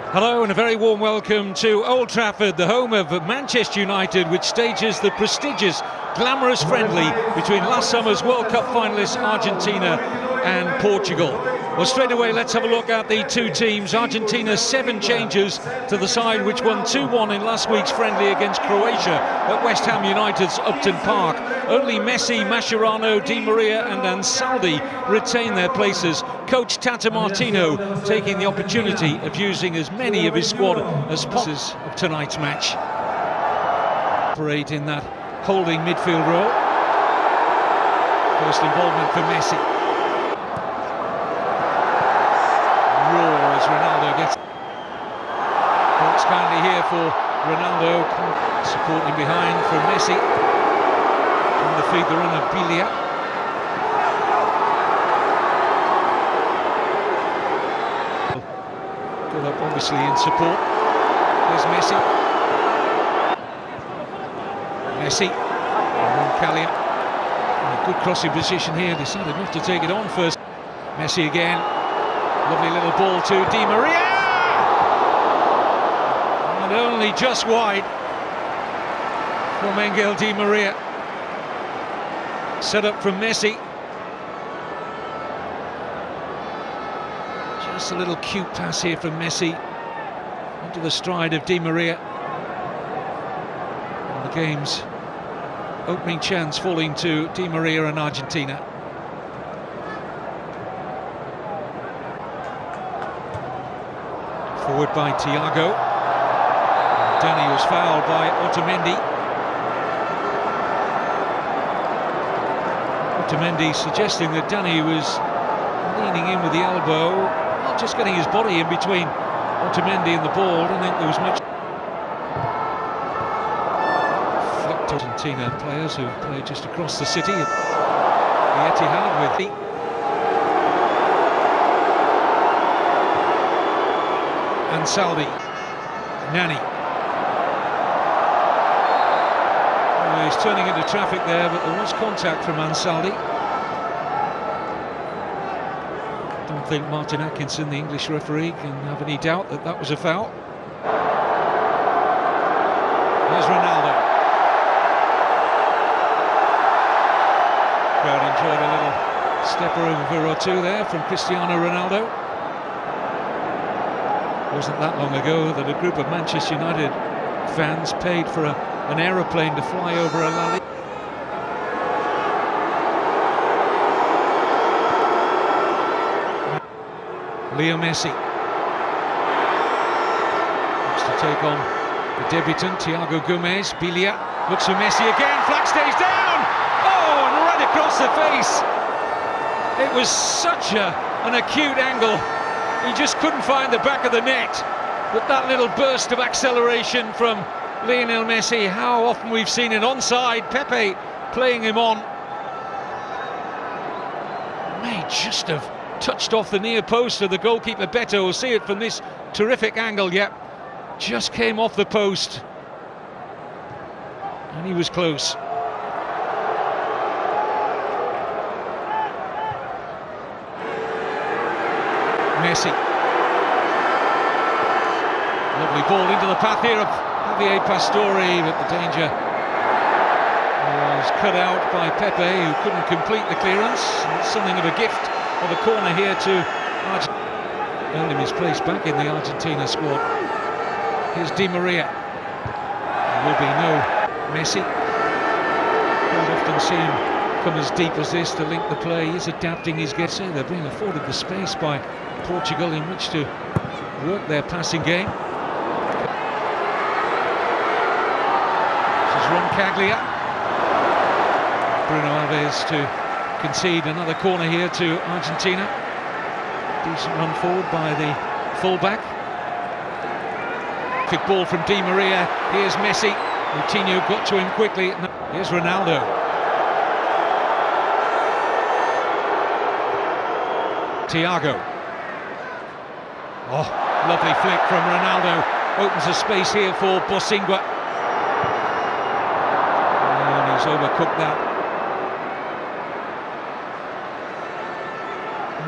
Hello and a very warm welcome to Old Trafford, the home of Manchester United, which stages the prestigious, glamorous friendly between last summer's World Cup finalists Argentina and Portugal. Well, straight away, let's have a look at the two teams. Argentina's 7 changes to the side which won 2-1 in last week's friendly against Croatia at West Ham United's Upton Park. Only Messi, Mascherano, Di Maria and Ansaldi retain their places. Coach Tata Martino taking the opportunity of using as many of his squad as possible of tonight's match. Operate in that holding midfield role. First involvement for Messi. Roar as Ronaldo gets. Box kindly here for Ronaldo. Supporting behind from Messi. Trying to feed the run of Brilliance. Up obviously in support. There's Messi. Messi. Roncallia. In a good crossing position here. Decided not to take it on first. Messi again. Lovely little ball to Di Maria. And only just wide from Angel Di Maria. Set up from Messi. Just a little cute pass here from Messi into the stride of Di Maria. And the game's opening chance falling to Di Maria and Argentina. Forward by Thiago. Dani was fouled by Otamendi. Otamendi suggesting that Dani was leaning in with the elbow. Just getting his body in between Otamendi and the ball. I don't think there was much. Flicked Argentina players who played just across the city at the Etihad with the Ansaldi. Nani. Well, he's turning into traffic there, but there was contact from Ansaldi. I don't think Martin Atkinson, the English referee, can have any doubt that that was a foul. There's Ronaldo. Crowd enjoyed a little stepper over or two there from Cristiano Ronaldo. It wasn't that long ago that a group of Manchester United fans paid for an aeroplane to fly over a La Liga. Lionel Messi looks to take on the debutant Thiago Gomez. Bilia looks for Messi again. Flag stays down. Oh, and right across the face. It was such an acute angle. He just couldn't find the back of the net. But that little burst of acceleration from Lionel Messi. How often we've seen it onside. Pepe playing him on. May just have touched off the near post of the goalkeeper. Beto will see it from this terrific angle. Yep, just came off the post and he was close. Messi, lovely ball into the path here of Javier Pastore, but the danger was cut out by Pepe, who couldn't complete the clearance. It's something of a gift of a corner here to Argentina. Earned him his place back in the Argentina squad. Here's Di Maria. There will be no Messi. Don't often see him come as deep as this to link the play. He's adapting his game. They're being afforded the space by Portugal in which to work their passing game. This is Roncaglia. Bruno Alves to concede another corner here to Argentina. Decent run forward by the fullback. Quick ball from Di Maria. Here's Messi. Coutinho got to him quickly. Here's Ronaldo. Thiago. Oh, lovely flick from Ronaldo. Opens a space here for Bosingwa. And he's overcooked that.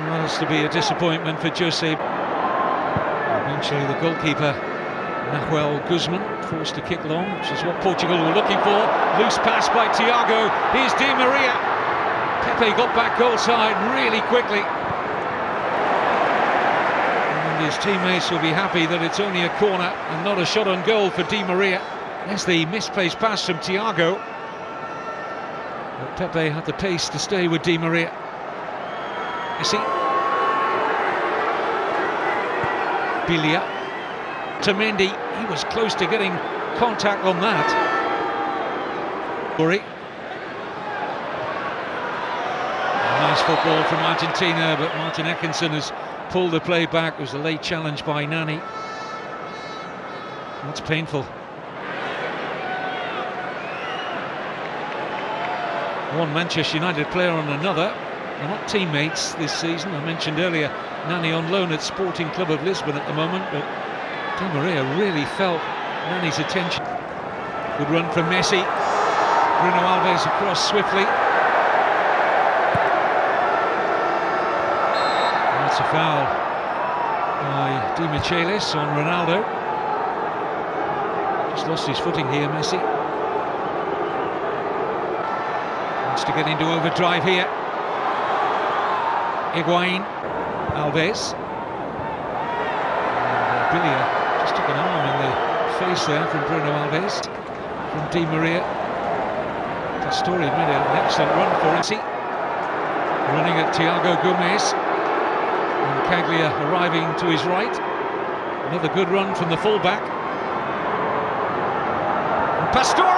Well, it's to be a disappointment for Jose. Eventually the goalkeeper, Nahuel Guzman, forced to kick long, which is what Portugal were looking for. Loose pass by Thiago. Here's Di Maria. Pepe got back goal side really quickly. And his teammates will be happy that it's only a corner and not a shot on goal for Di Maria. There's the misplaced pass from Thiago. But Pepe had the pace to stay with Di Maria. Messi. Bilia. To Mendy. He was close to getting contact on that. Nice football from Argentina, but Martin Eckinson has pulled the play back. It was a late challenge by Nani. That's painful. One Manchester United player on another. They're not teammates this season. I mentioned earlier Nani on loan at Sporting Club of Lisbon at the moment, but Di Maria really felt Nani's attention. Good run from Messi. Bruno Alves across swiftly. That's a foul by Di Michelis on Ronaldo. Just lost his footing here, Messi. Wants to get into overdrive here. Higuain. Alves. Bilia just took an arm in the face there from Bruno Alves. From Di Maria. Pastore made an excellent run for Messi. Running at Thiago Gomez. And Caglia arriving to his right. Another good run from the fullback. And Pastore!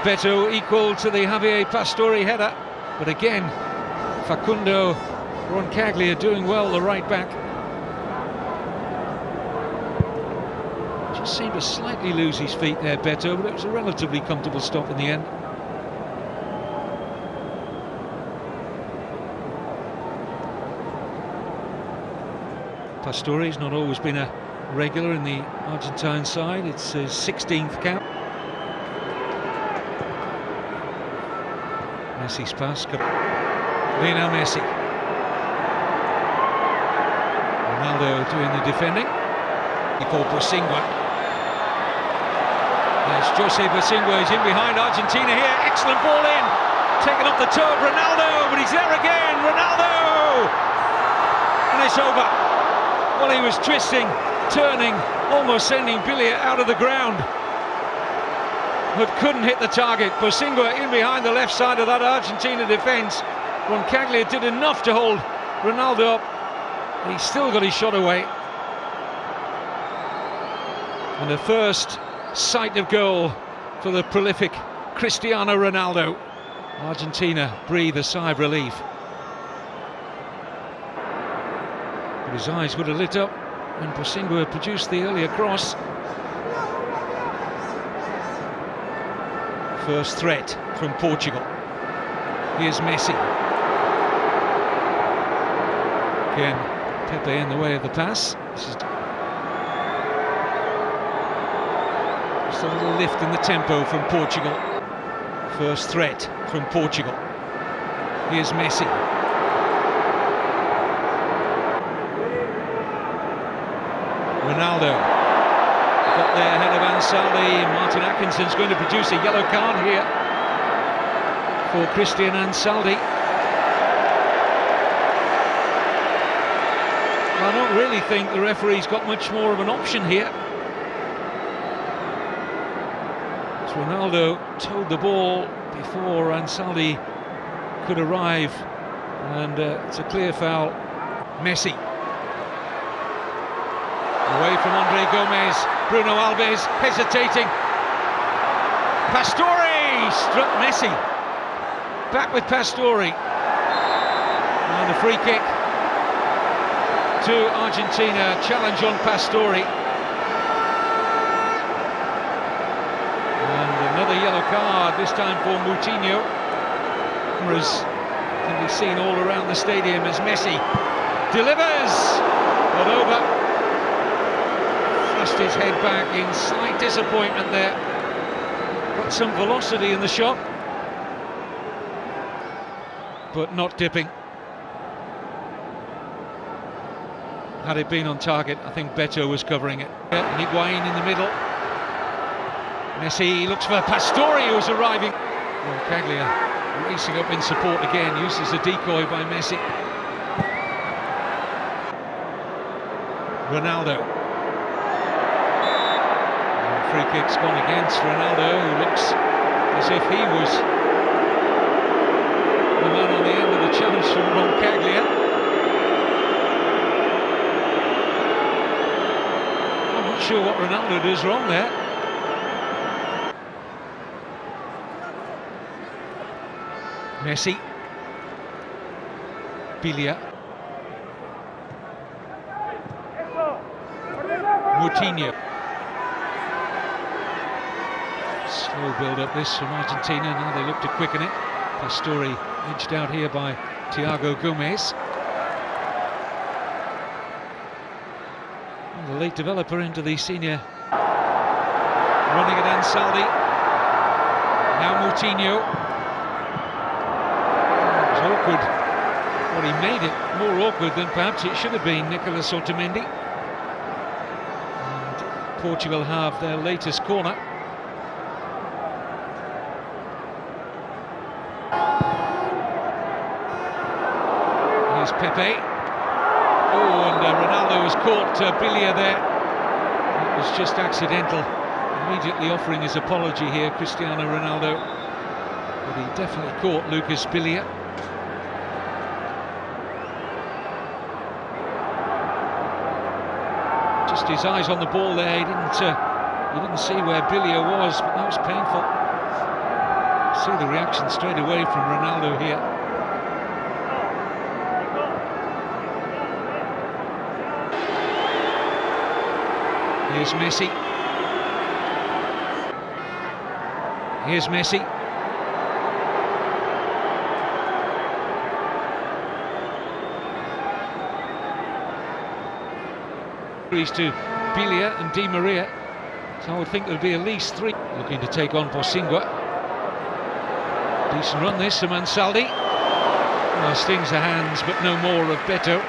Beto equal to the Javier Pastore header, but again Facundo Roncaglia doing well, the right back. Just seemed to slightly lose his feet there, Beto, but it was a relatively comfortable stop in the end. Pastore's not always been a regular in the Argentine side. It's his 16th cap. Messi's pass. Lionel Messi. Ronaldo doing the defending. For Bosingwa. There's Jose Bosingwa, he's in behind Argentina here. Excellent ball in. Taken off the toe of Ronaldo, but he's there again. Ronaldo! And it's over. Well, he was twisting, turning, almost sending Bilia out of the ground, but couldn't hit the target. Bosingwa in behind the left side of that Argentina defence. Roncaglia did enough to hold Ronaldo up. He still got his shot away. And the first sight of goal for the prolific Cristiano Ronaldo. Argentina breathe a sigh of relief. But his eyes would have lit up when Bosingwa produced the earlier cross. First threat from Portugal. Here's Messi. Again, Pepe in the way of the pass. This is just a little lift in the tempo from Portugal. First threat from Portugal. Here's Messi. Ronaldo got there ahead of Ansaldi. Martin Atkinson's going to produce a yellow card here for Christian Ansaldi. I don't really think the referee's got much more of an option here. As Ronaldo towed the ball before Ansaldi could arrive, and it's a clear foul. Messi away from Andre Gomez. Bruno Alves hesitating. Pastore struck Messi. Back with Pastore. And a free kick to Argentina. Challenge on Pastore. And another yellow card, this time for Moutinho. Cameras can be seen all around the stadium as Messi delivers, but over. Thrust his head back in slight disappointment there. Got some velocity in the shot, but not dipping. Had it been on target, I think Beto was covering it. Higuain in the middle. Messi looks for Pastore, who's arriving. Caglia racing up in support again, uses a decoy by Messi. Ronaldo. Free kick's gone against Ronaldo, who looks as if he was the man on the end of the challenge from Roncaglia. I'm not sure what Ronaldo does wrong there. Messi. Biglia. Moutinho. Slow build-up this from Argentina. Now they look to quicken it. Pastore edged out here by Thiago Gomez. And the late developer into the senior. Running at Ansaldi. Now Moutinho. It was awkward. Well, he made it more awkward than perhaps it should have been, Nicolas Otamendi. And Portugal have their latest corner. Here's Pepe. Oh, and Ronaldo was caught, Biglia there. It was just accidental. Immediately offering his apology here, Cristiano Ronaldo. But he definitely caught Lucas Biglia. Just his eyes on the ball there. He didn't see where Biglia was, but that was painful. See the reaction straight away from Ronaldo here. Here's Messi. Here's Messi. To Biglia and Di Maria, so I would think there'll be at least three looking to take on Bosingwa. Decent run this from Ansaldi. Well, stings the hands, but no more of Beto.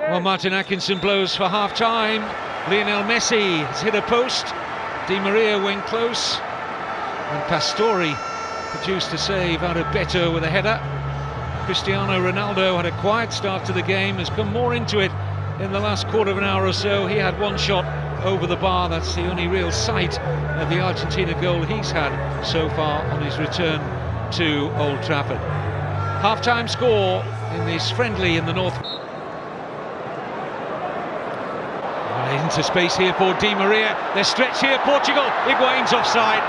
Well, Martin Atkinson blows for half-time. Lionel Messi has hit a post. Di Maria went close, and Pastore produced a save out of Beto with a header. Cristiano Ronaldo had a quiet start to the game, has come more into it in the last quarter of an hour or so. He had one shot over the bar. That's the only real sight of the Argentina goal he's had so far on his return to Old Trafford. Half-time score in this friendly in the north. Into space here for Di Maria. They're stretched here, Portugal. Higuain's offside.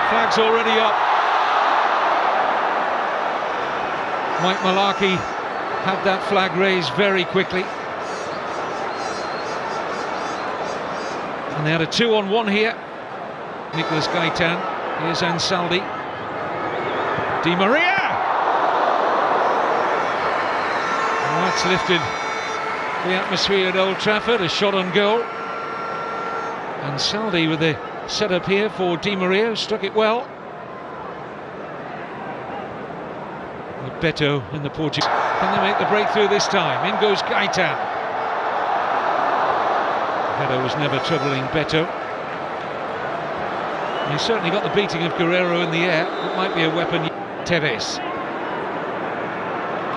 Flag's already up. Mike Malarkey had that flag raised very quickly. And they had a 2-on-1 here. Nicolas Gaitan. Here's Ansaldi. Di Maria! And that's lifted the atmosphere at Old Trafford, a shot on goal. And Saldi with the setup here for Di Maria, struck it well. Beto in the Portugal. Can they make the breakthrough this time? In goes Gaeta. Beto was never troubling Beto. He certainly got the beating of Guerrero in the air. It might be a weapon. Tevez.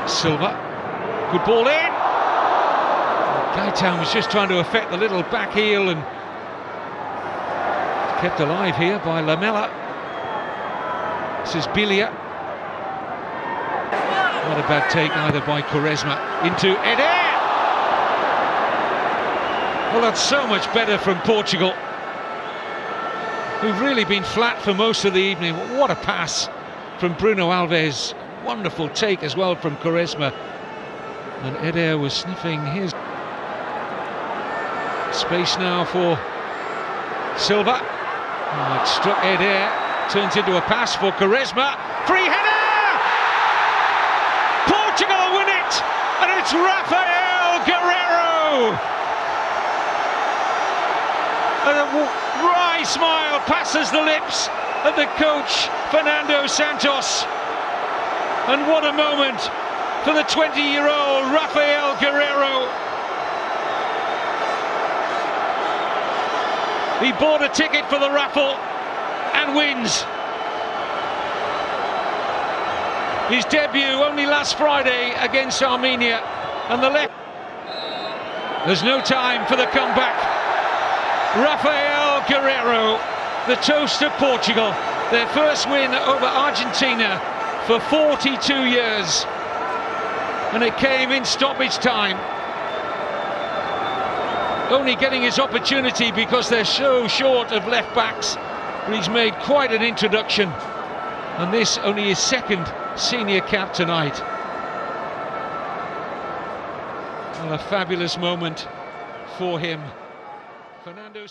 Silva. Good ball in. Gaeta was just trying to affect the little back heel and kept alive here by Lamela. This is Bilia. Not a bad take either by Quaresma. Into Eder! Well, that's so much better from Portugal, who've really been flat for most of the evening. What a pass from Bruno Alves. Wonderful take as well from Quaresma. And Eder was sniffing his space now for Silva. Oh, it struck Eder. Turns into a pass for Quaresma. Free header! Portugal win it, and it's Rafael Guerrero. And a wry smile passes the lips of the coach, Fernando Santos. And what a moment for the 20-year-old Rafael Guerrero. He bought a ticket for the raffle and wins. His debut only last Friday against Armenia, and the left. There's no time for the comeback. Rafael Guerrero, the toast of Portugal, their first win over Argentina for 42 years, and it came in stoppage time. Only getting his opportunity because they're so short of left backs, but he's made quite an introduction, and this only his second senior cap tonight. Well, a fabulous moment for him. Fernando